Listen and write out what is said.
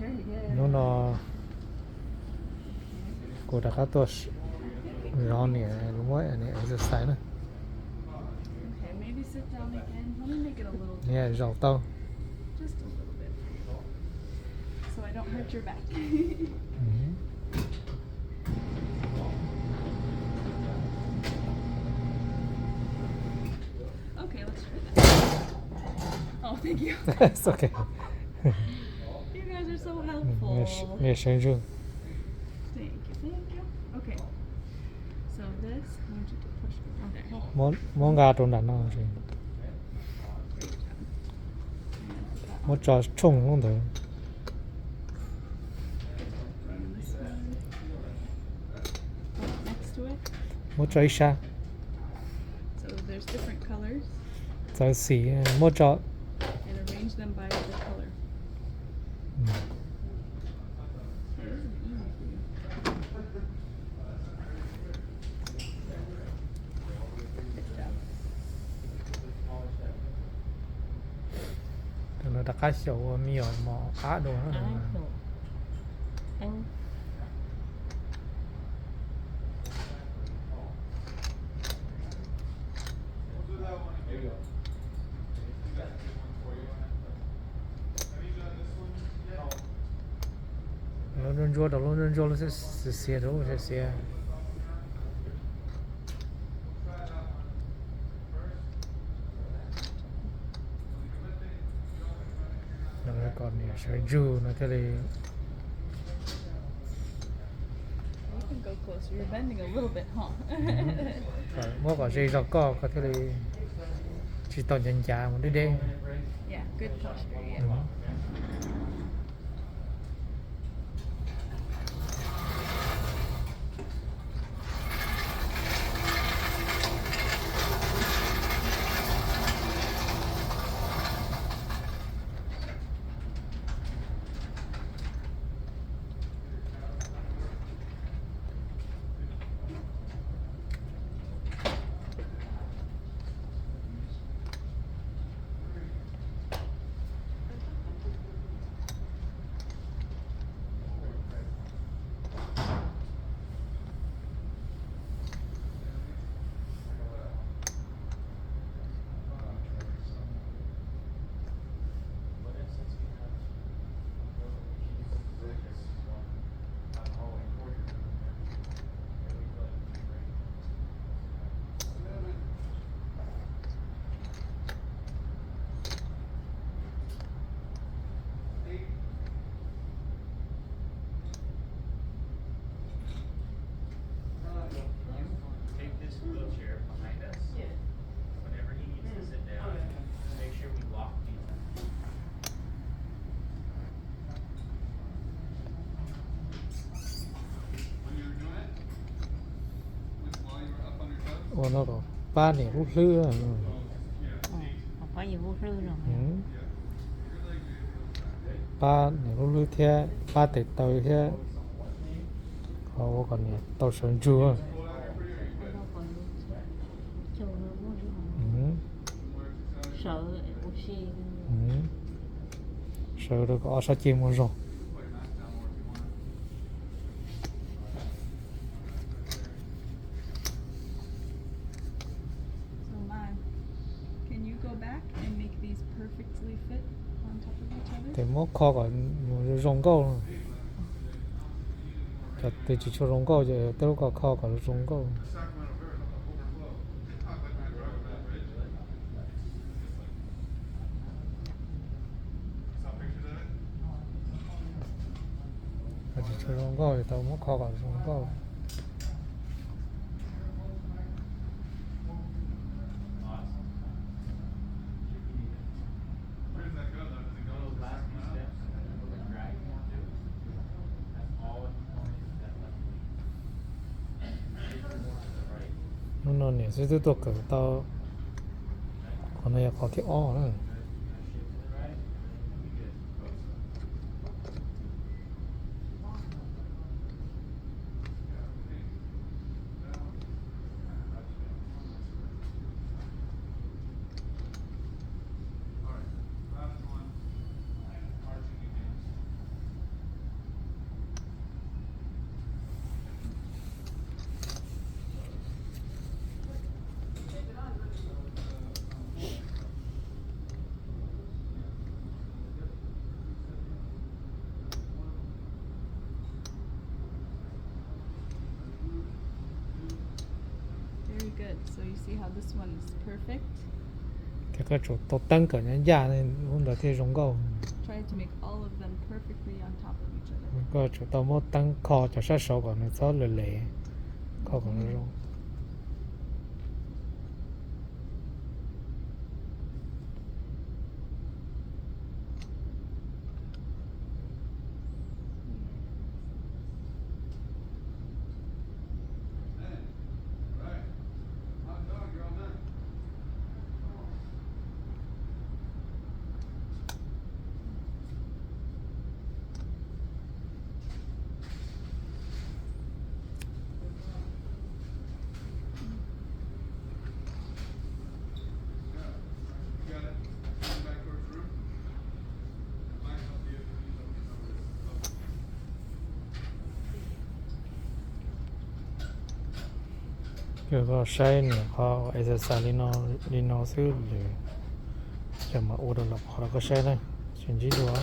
very good. nó cô đã có tôi rõ nè đúng rồi này exercise nữa Okay, maybe sit down again. Let me make it a little nè taller. rộng tao Just a little bit. So I don't hurt your back. Okay, let's try that. Oh, thank you. It's okay You guys are so helpful. nghe sinh dương Thank you. Okay. So this, I want you to push me. Okay. món gà trong đàn nào gì Great job. And món trò chung không được and this one. Oh, next to it. món trò isha So there's different colors trò xì món trò and arrange them by the color. So this is easy for you. Good job. nó đã cá sấu mì ở mỏ cá đồ nữa ăn luôn rồi nó sẽ xé đâu sẽ xé nó còn nè sẽ dư nó cái này You can go closer. You're bending a little bit, huh? mỗi có gì đó có cái này chỉ toàn nhân giá một đứa Yeah, good posture. Yeah. Take this wheelchair behind us. Whenever he needs to sit down, make sure we lock these. nó có ba nè hút lư có gì vô sư rồi ba nè hút lư thế ba tệ tàu thế họ còn nè tàu sơn chua đâu còn châu nó vô rồi sợ oxy sợ được có sao chim một rồi So Mai, can you go back and make these perfectly fit on top of each other? thì mốt kho còn một rong câu cho từ chỉ cho rong câu giờ tới lúc có kho còn rong câu chỉ cho rong câu thì tao mốt kho còn rong câu Those last few steps, the drag you want to, that's all it is, that left knee. nó nè sẽ tiếp tục tao còn này có cái o nữa you see how this one is perfect? Thì cái chỗ tốt tăng cả nhân gia nên cũng đã thấy rung câu. Try to make all of them perfectly on top of each other. Có chỗ tao muốn tăng kho cho sát sổ còn nó gió lệ lệ. Kho còn nó rung. 그거 샤인 거 에세살리노 리노스 르. 좀 오더라. 그거 샤인. 진지 좋아.